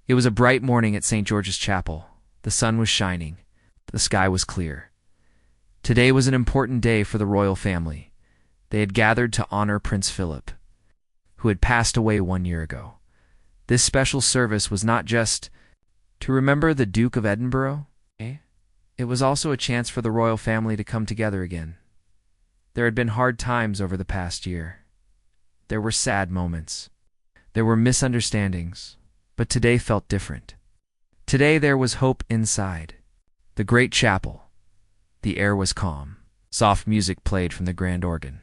It was a bright morning at St. George's Chapel. The sun was shining. The sky was clear. Today was an important day for the royal family. They had gathered to honor Prince Philip, who had passed away 1 year ago. This special service was not just to remember the Duke of Edinburgh. It was also a chance for the royal family to come together again. There had been hard times over the past year. There were sad moments. There were misunderstandings. But today felt different. Today there was hope inside. The great chapel. The air was calm. Soft music played from the grand organ.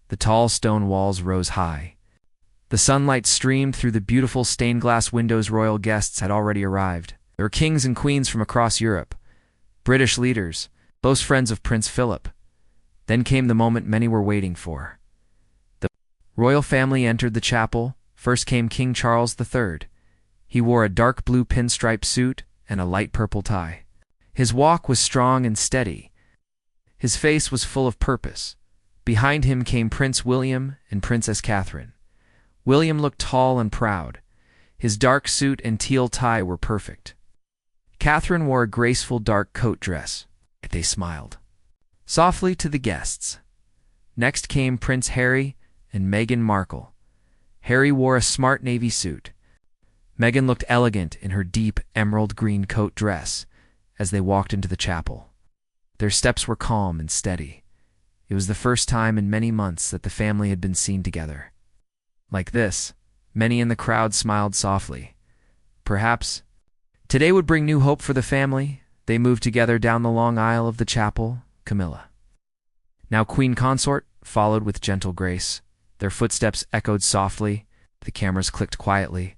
The tall stone walls rose high. The sunlight streamed through the beautiful stained glass windows. Royal guests had already arrived. There were kings and queens from across Europe, British leaders, close friends of Prince Philip. Then came the moment many were waiting for. The royal family entered the chapel. First came King Charles III. He wore a dark blue pinstripe suit and a light purple tie. His walk was strong and steady. His face was full of purpose. Behind him came Prince William and Princess Catherine. William looked tall and proud. His dark suit and teal tie were perfect. Catherine wore a graceful dark coat dress. They smiled softly to the guests. Next came Prince Harry and Meghan Markle. Harry wore a smart navy suit. Meghan looked elegant in her deep emerald green coat dress as they walked into the chapel. Their steps were calm and steady. It was the first time in many months that the family had been seen together. Like this, many in the crowd smiled softly. Perhaps today would bring new hope for the family. They moved together down the long aisle of the chapel. Camilla, now Queen Consort, followed with gentle grace. Their footsteps echoed softly. The cameras clicked quietly.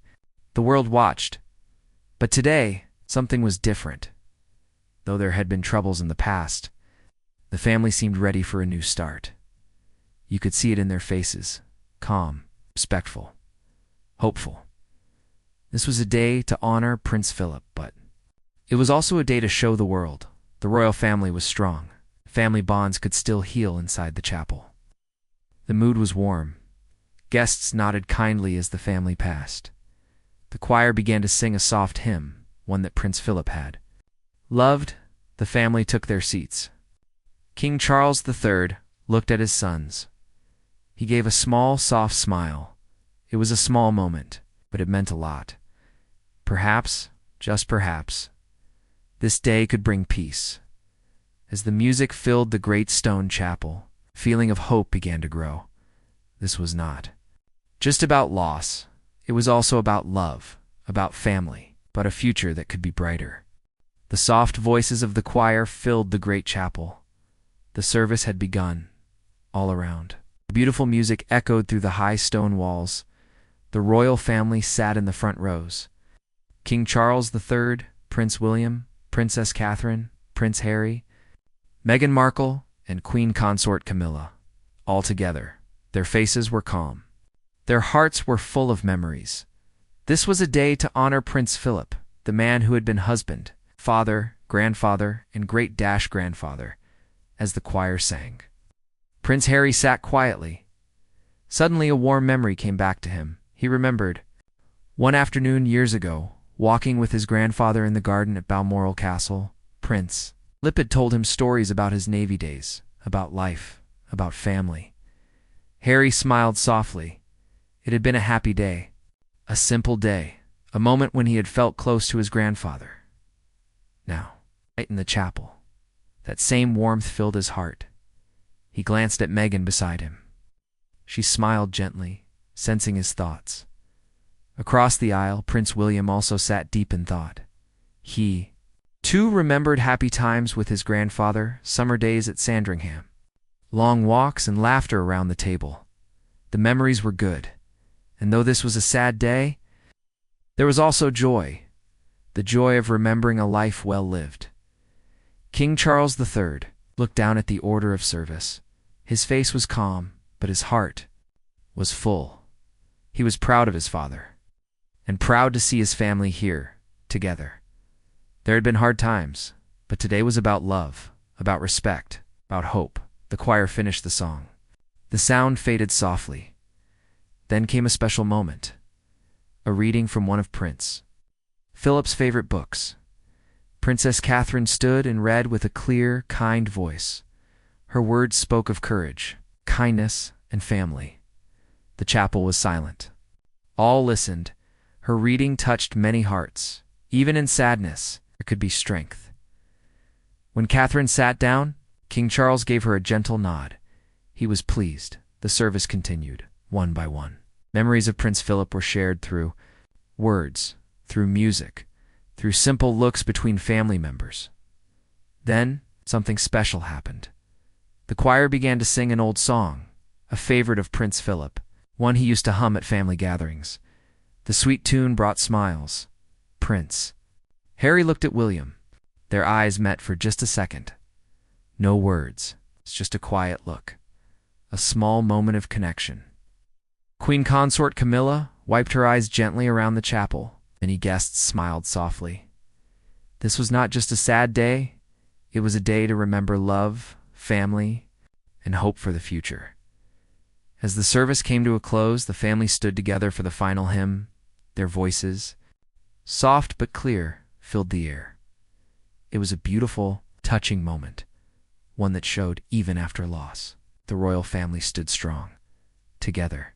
The world watched. But today, something was different. Though there had been troubles in the past, the family seemed ready for a new start. You could see it in their faces, calm, respectful, hopeful. This was a day to honor Prince Philip, but it was also a day to show the world the royal family was strong. Family bonds could still heal inside the chapel. The mood was warm. Guests nodded kindly as the family passed. The choir began to sing a soft hymn, one that Prince Philip had loved. The family took their seats. King Charles III looked at his sons. He gave a small, soft smile. It was a small moment, but it meant a lot. Perhaps, just perhaps, this day could bring peace. As the music filled the great stone chapel, a feeling of hope began to grow. This was not just about loss. It was also about love, about family, about a future that could be brighter. The soft voices of the choir filled the great chapel. The service had begun, all around. Beautiful music echoed through the high stone walls. The royal family sat in the front rows. King Charles III, Prince William, Princess Catherine, Prince Harry, Meghan Markle, and Queen Consort Camilla, all together. Their faces were calm. Their hearts were full of memories. This was a day to honor Prince Philip, the man who had been husband, father, grandfather, and great-grandfather, as the choir sang. Prince Harry sat quietly. Suddenly a warm memory came back to him. He remembered one afternoon years ago, walking with his grandfather in the garden at Balmoral Castle. Prince Philip had told him stories about his Navy days, about life, about family. Harry smiled softly. It had been a happy day, a simple day, a moment when he had felt close to his grandfather. Now, right in the chapel, that same warmth filled his heart. He glanced at Meghan beside him. She smiled gently, sensing his thoughts. Across the aisle, Prince William also sat deep in thought. He, too, remembered happy times with his grandfather, summer days at Sandringham, long walks and laughter around the table. The memories were good, and though this was a sad day, there was also joy, the joy of remembering a life well lived. King Charles III looked down at the order of service. His face was calm, but his heart was full. He was proud of his father, and proud to see his family here, together. There had been hard times, but today was about love, about respect, about hope. The choir finished the song. The sound faded softly. Then came a special moment, a reading from one of Prince Philip's favorite books. Princess Catherine stood and read with a clear, kind voice. Her words spoke of courage, kindness, and family. The chapel was silent. All listened. Her reading touched many hearts. Even in sadness, there could be strength. When Catherine sat down, King Charles gave her a gentle nod. He was pleased. The service continued, one by one. Memories of Prince Philip were shared through words, through music, through simple looks between family members. Then, something special happened. The choir began to sing an old song, a favorite of Prince Philip, one he used to hum at family gatherings. The sweet tune brought smiles. Prince. Harry looked at William. Their eyes met for just a second. No words, it's just a quiet look. A small moment of connection. Queen Consort Camilla wiped her eyes gently around the chapel. Many guests smiled softly. This was not just a sad day, it was a day to remember love, family, and hope for the future. As the service came to a close, the family stood together for the final hymn. Their voices, soft but clear, filled the air. It was a beautiful, touching moment, one that showed even after loss, the royal family stood strong, together.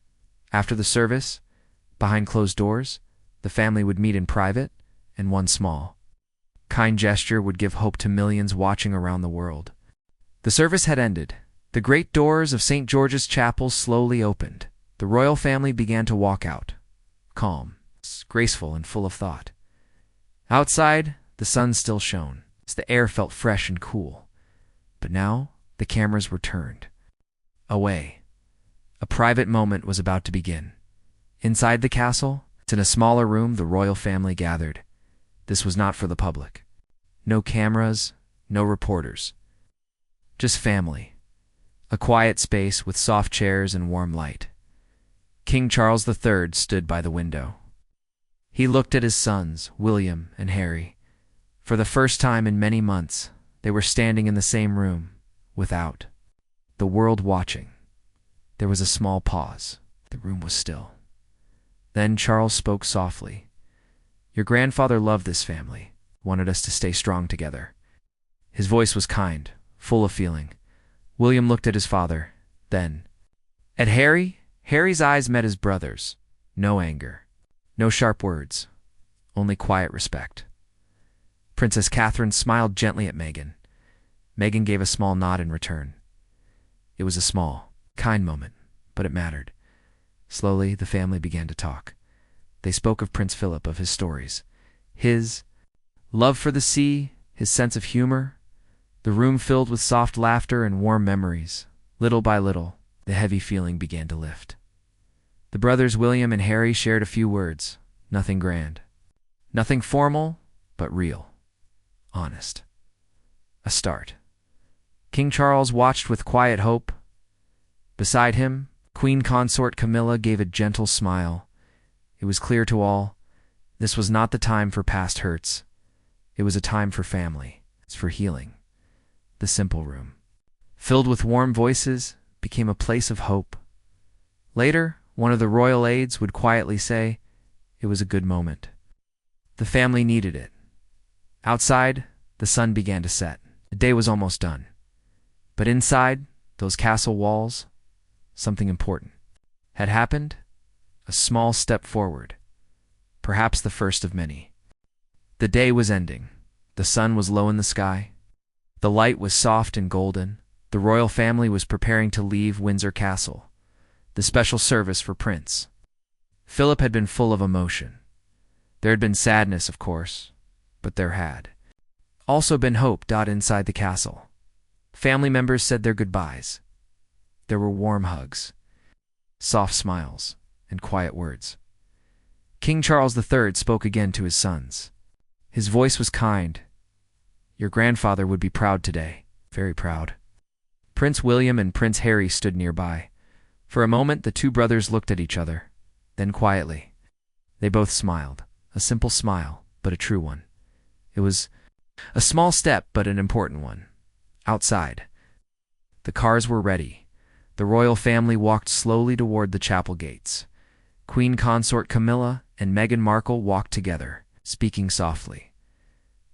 After the service, behind closed doors, the family would meet in private, and one small, kind gesture would give hope to millions watching around the world. The service had ended. The great doors of St. George's Chapel slowly opened. The royal family began to walk out, calm, graceful, and full of thought. Outside, the sun still shone, as the air felt fresh and cool. But now, the cameras were turned away. A private moment was about to begin. Inside the castle, in a smaller room, the royal family gathered. This was not for the public. No cameras, no reporters. Just family. A quiet space with soft chairs and warm light. King Charles III stood by the window. He looked at his sons, William and Harry. For the first time in many months, they were standing in the same room, without the world watching. There was a small pause. The room was still. Then Charles spoke softly. Your grandfather loved this family, wanted us to stay strong together. His voice was kind, full of feeling. William looked at his father, then at Harry. Harry's eyes met his brother's. No anger, no sharp words, only quiet respect. Princess Catherine smiled gently at Meghan. Meghan gave a small nod in return. It was a small, kind moment, but it mattered. Slowly, the family began to talk. They spoke of Prince Philip, of his stories, his love for the sea, his sense of humor. The room filled with soft laughter and warm memories. Little by little, the heavy feeling began to lift. The brothers William and Harry shared a few words. Nothing grand. Nothing formal, but real. Honest. A start. King Charles watched with quiet hope. Beside him, Queen Consort Camilla gave a gentle smile. It was clear to all, this was not the time for past hurts. It was a time for family, for healing. The simple room, filled with warm voices, became a place of hope. Later, one of the royal aides would quietly say, it was a good moment. The family needed it. Outside, the sun began to set. The day was almost done. But inside those castle walls, something important had happened, a small step forward, perhaps the first of many. The day was ending. The sun was low in the sky. The light was soft and golden. The royal family was preparing to leave Windsor Castle, the special service for Prince Philip had been full of emotion. There had been sadness, of course, but there had also been hope. Inside the castle, family members said their goodbyes. There were warm hugs, soft smiles, and quiet words. King Charles III spoke again to his sons. His voice was kind. Your grandfather would be proud today, very proud. Prince William and Prince Harry stood nearby. For a moment, the two brothers looked at each other. Then quietly, they both smiled. A simple smile, but a true one. It was a small step, but an important one. Outside, the cars were ready. The royal family walked slowly toward the chapel gates. Queen Consort Camilla and Meghan Markle walked together. speaking softly.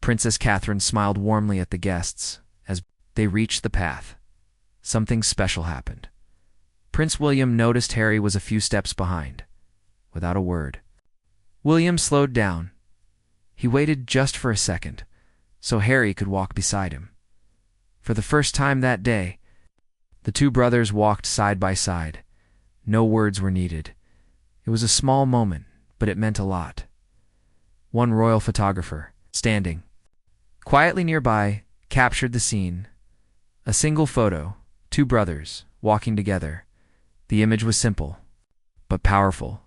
Princess Catherine smiled warmly at the guests. As they reached the path, something special happened. Prince William noticed Harry was a few steps behind. Without a word, William slowed down. He waited just for a second, so Harry could walk beside him. For the first time that day, the two brothers walked side by side. No words were needed. It was a small moment, but it meant a lot. One royal photographer, standing quietly nearby, captured the scene. A single photo, two brothers, walking together. The image was simple, but powerful.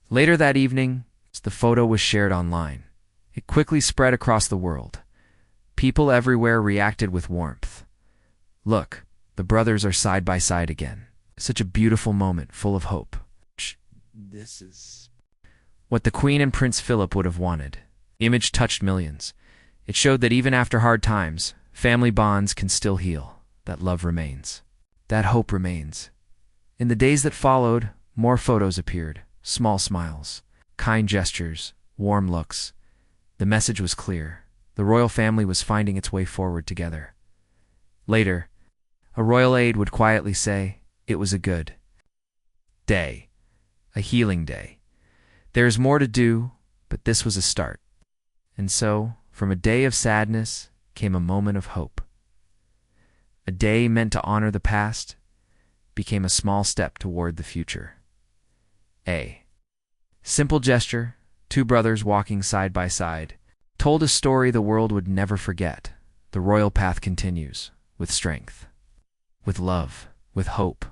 Later that evening, the photo was shared online. It quickly spread across the world. People everywhere reacted with warmth. Look, the brothers are side by side again. Such a beautiful moment, full of hope. This is what the Queen and Prince Philip would have wanted. The image touched millions. It showed that even after hard times, family bonds can still heal, that love remains, that hope remains. In the days that followed, more photos appeared, small smiles, kind gestures, warm looks. The message was clear. The royal family was finding its way forward together. Later, a royal aide would quietly say, "It was a good day, a healing day. There is more to do, but this was a start." And so, from a day of sadness came a moment of hope. A day meant to honor the past became a small step toward the future. A simple gesture, two brothers walking side by side, told a story the world would never forget. The royal path continues, with strength, with love, with hope.